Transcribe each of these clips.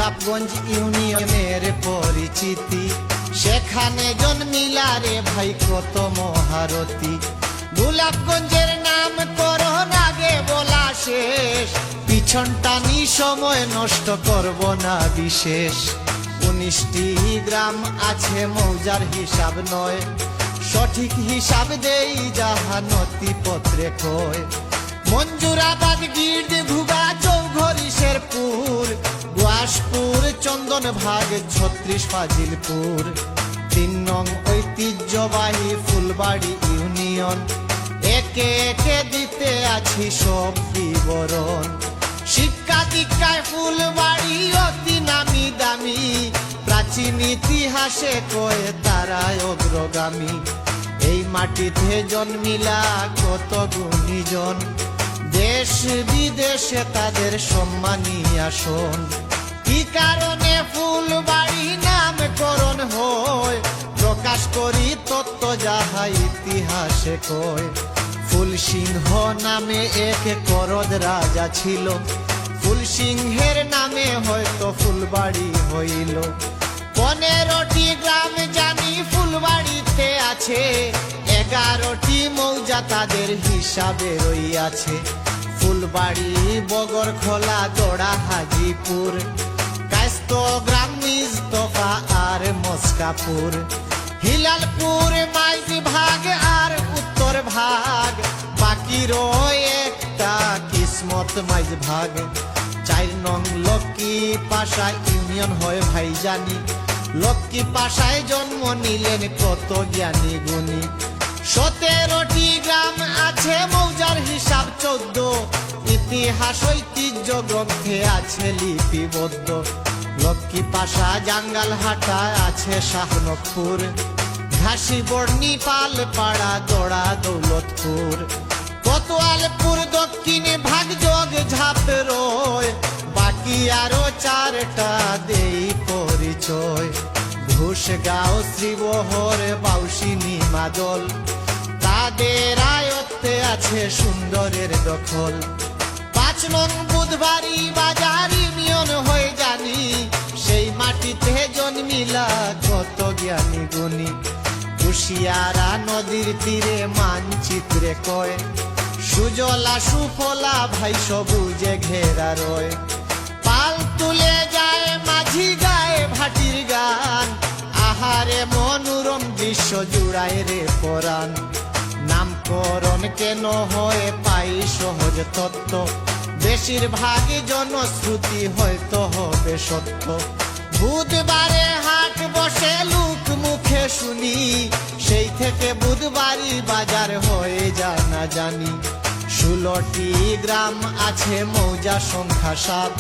গোলাপগঞ্জ ইউনিয়নের পরিচিতি, সেখানে জন্মিলা রে ভাই কত মহারতী। গোলাপগঞ্জের নাম করণ আগে বলা শেষ, পিছন টানি সময় নষ্ট করব না বিশেষ। 19টি গ্রাম আছে মৌজার হিসাব নয়, সঠিক হিসাব দেই যাহা নথিপত্রে কয়। মঞ্জুরাবাদ, গির্দ, ঘুগা, চৌঘরি, শেরপুর, গুয়াসপুর, চন্দন ভাগ, 36 ফাজিলপুর। 3 নং ঐতিহ্যবাহী ফুলবাড়ি ইউনিয়ন, একে একে দিতে আছি সব বিবরণ। শিক্ষা দীক্ষায় ফুলবাড়ি অতি নামি দামি, প্রাচীন ইতিহাসে কয়ে তারা অগ্রগামী। এই মাটিতে জন্মিলা কত গুণীজন, দেশ বিদেশে তাদের সম্মানী আসন। কি কারণে ফুলবাড়ি নামকরণ হয়, প্রকাশ করি তত্ত্ব যাহা ইতিহাসে কয়। ফুলসিংহ নামে এক করদ রাজা ছিল, ফুলসিংহের নামে হয়তো ফুলবাড়ি হইল। 15টি গ্রাম জানি ফুলবাড়িতে আছে, 11টি মৌজা তাদের হিসাবে রইয়াছে। ফুলবাড়ি, বগরখোলা, দোড়া, হাজিপুর, কায়স্ত গ্রাম, নিজতফা আর মস্কাপুর। হিলালপুর মাইজ ভাগ আর উত্তর ভাগ, বাকি রয় একটা কিসমত মাইজ ভাগ। 4 নং লক্ষ্মী পাশা ইউনিয়ন হয় ভাই জানি, লক্ষ্মী পাশায় জন্ম নিলেন কত জ্ঞানী গুণী। 17টি গ্রাম আছে মৌজার হিসাব 14, ইতিহাস ঐতিহ্য গ্রন্থে আছে লিপিবদ্ধ। লক্ষ্মী পাশা, জাঙ্গালহাটা আছে শাহনকপুর, ঘাসি, বর্ণি, পালপাড়া, দোড়া, দৌলতপুর। কোতোয়ালপুর দক্ষিণে ভাগ, যোগ, ঝাপ রয়, বাকি আরো 4টা দেই পরিচয়। ঘুষগাঁও, শ্রীবহর, বাউসিনী, মাদল, তাদের আয়ত্তে আছে সুন্দরের দখল। 5 নং বুধবাড়ি বাজার ইউনিয়ন হয়ে জানি, সেই মাটিতে জন্মিলা কত জ্ঞানী গুণী। কুশিয়ারা নদীর তীরে মানচিত্রে কয়, সুজলা সুফলা ভাই সবুজে ঘেরা রয়। পাল তুলে যায় মাঝি গায়ে ভাটির গান, আহারে মনোরম দৃশ্য জুড়ায় রে পরাণ। নামকরণ কেন হয় পাই সহজ তত্ত্ব, বেশিরভাগই জনশ্রুতি হয়তো হবে সত্য। বুধবারে হাট বসে লোক মুখে শুনি, সেই থেকে বুধবারই বাজার হয়ে জানা জানি। 16টি গ্রাম আছে মৌজা সংখ্যা 7,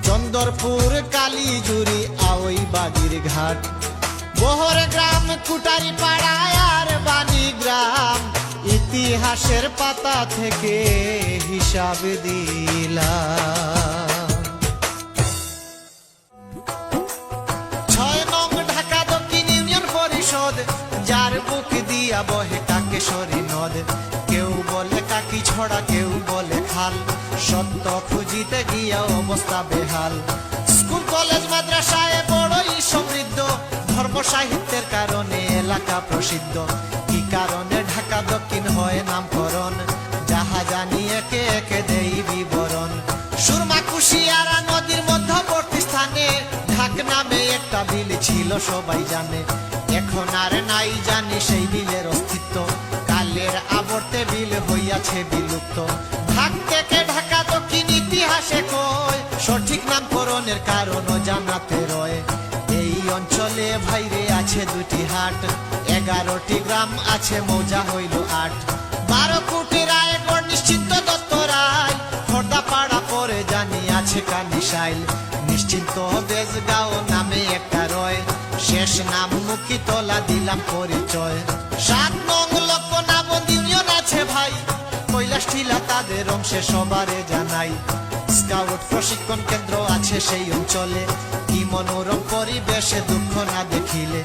চন্দরপুর, কালীজুরি, আওই, বাগির ঘাট। বহর গ্রাম, কুটারি পাড়া আর বাণী গ্রাম, ইতিহাসের পাতা থেকে হিসাব দিলাম। 6 নং ঢাকা দক্ষিণ ইউনিয়ন পরিষদ, যার বুক দিয়া বহে কাকেশ্বরী নদ। কেউ বলে কাকি ছড়া, কেউ বলে খাল, সত্য খুঁজিতে গিয়া অবস্থা বেহাল। স্কুল, কলেজ, মাদ্রাসায় বড়ই সমৃদ্ধ, ধর্ম সাহিত্যের কারণে এলাকা প্রসিদ্ধ। কি কারণে ঢাকা দক্ষিণ হয় নামকরণ, যাহা জানি একে একে দেই বিবরণ। সুরমা, কুশিয়ারা নদীর মধ্যবর্তী স্থানে ঢাক নামে একটা বিল ছিল সবাই জানে, এখন আর নাই জানি সেই বিলের অস্তিত্ব। কালের আবর্তে বিল হইয়াছে বিলুপ্ত। ঢাক থেকে ঢাকা দক্ষিণ ইতিহাসে কয়, সঠিক নামকরণের কারণও জানাতে রয়। এই অঞ্চলে ভাইরে আছে 2টি হাট, 11টি গ্রাম আছে মৌজা হইল 8। 12 কোটি রায়গড়, নিশ্চিন্ত দত্ত রায়, খোর্দাপাড়া পরে জানি আছে কানিশাইল। নিশ্চিন্ত বেজগাঁও নামে একটা রয়, শেষ নাম মুখিতলা দিলাম পরিচয়। 7 নং লোকনাবন্দ ইউনিয়ন আছে ভাই, কৈলাস টিলা তাদের অংশে সবারে জানাই। স্কাউট প্রশিক্ষণ কেন্দ্র আছে সেই অঞ্চলে, কি মনোরম পরিবেশে দুঃখ না দেখিলে।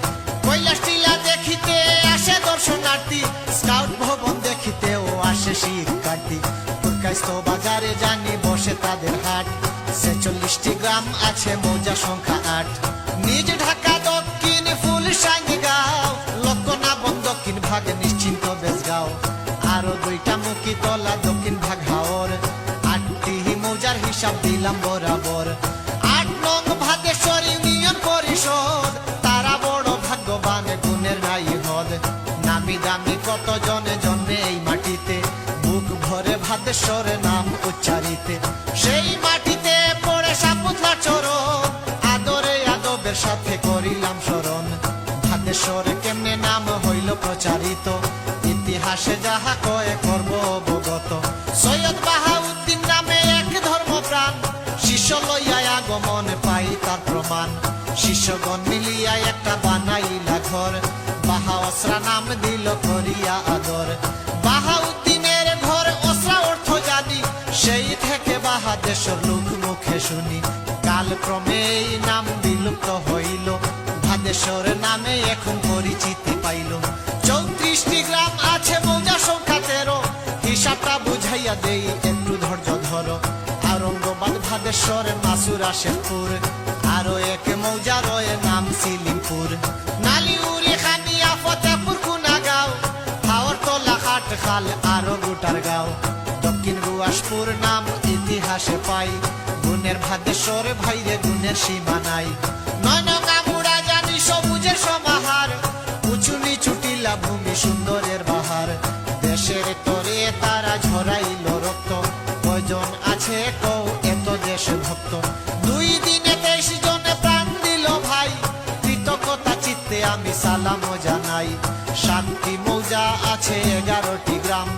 কৈলাস টিলা দেখিতে আসে দর্শনার্থী, স্কাউট ভবন দেখিতেও আসে শিক্ষার্থী। কায়স্ত বাজারে জানি বসে তাদের হাট, 46টি গ্রাম আছে মৌজা সংখ্যা 8। নিজ ঢাকা দক্ষিণ ফুলসাঙ্গি গাঁও, লক্ষ্যনাবন দক্ষিণ ভাগ নিশ্চিন্ত বেজগাঁও, আরো 2টা মুকিতলা দক্ষিণ ভাগ হাওর। 8টি মৌজার হিসাব দিলাম বরাবর। 8 নং ভাদেশ্বর ইউনিয়ন পরিষদ, তারা বড় ভাগ্যবান গুণের নাই হদ। নামি দামি কত জনে জন্মে এই মাটিতে, বুক ভরে ভাদেশ্বরের নাম উচ্চারিতে। সেই মাটিতে পড়ে সাপুতলা চরণ, আদরে আদবের সাথে করিলাম স্মরণ। ভাদেশ্বর কেমনে নাম হইল প্রচারিত, ইতিহাসে যাহা কয়ে করব অবগত। সৈয়দ বাহাউদ্দিন নামে এক ধর্মপ্রাণ, শিষ্য লইয়া আগমন পাই তার প্রমাণ। শিষ্যগণ মিলিয়া একটা বানাইলা ঘর, বাহা অসরা নাম দিল করিয়া আদর। বাহাউদ্দিনের ঘর অসরা অর্থ জানি, সেই থেকে বাহাদেশ্বর লোক মুখে শুনি। কালক্রমে এই নাম বিলুপ্ত হইল, ভাদেশ্বর নামে এখন পরিচিতি পাইল। 34টি গ্রাম আছে মৌজা সংখ্যা 13, হিসাবটা বুঝাইয়া দেই একটু ধৈর্য ধরো। আরঙ্গবাদ ভাদেশ্বর মাসুরা শেখপুর, আরো এক মৌজা রয়ে নাম সিলিমপুর। নালিউরি খানিয়া ফতেপুর কুনাগাঁও, হাওরতলা হাট খাল আরো গুটার গাঁও। দক্ষিণ গুয়াসপুর নাম ইতিহাসে পাই, গুণের ভাদেশ্বর ভাইরে গুণের সীমা নাই। 9 নং আমুড়া জানি সবুজের সমাহার, উঁচু নিচু টিলা ভূমি সুন্দরের বাহার। দেশের তরে তারা ঝরাইল রক্ত, কয়জন আছে কও এত দেশ ভক্ত। 2 দিনে 23 জনে প্রাণ দিল ভাই, কৃতজ্ঞতা চিত্তে আমি সালাম জানাই। 7টি মৌজা আছে 11টি গ্রাম,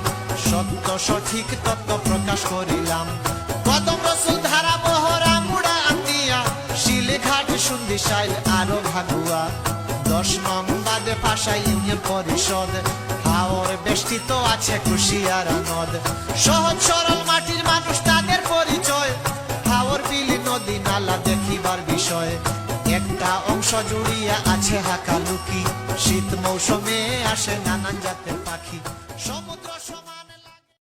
সত্য সঠিক তত্ত্ব প্রকাশ করিলাম। কদম রসুল ধারা বহরা মুড়া আন্দিয়া, শিলঘাট সুন্দিশাইল আরো ভাগুয়া। 10 নং বাদে পাশা ইউনিয়ন পরিষদ, হাওর বেষ্টিত আছে কুশিয়ারা নদ। সহজ সরল মাটির মানুষ তাদের পরিচয়, হাওর বিলি নদী নালা দেখিবার বিষয়। একটা অংশ জুড়িয়া আছে হাকালুকি, শীত মৌসুমে আসে নানান জাতের পাখি। সমুদ্র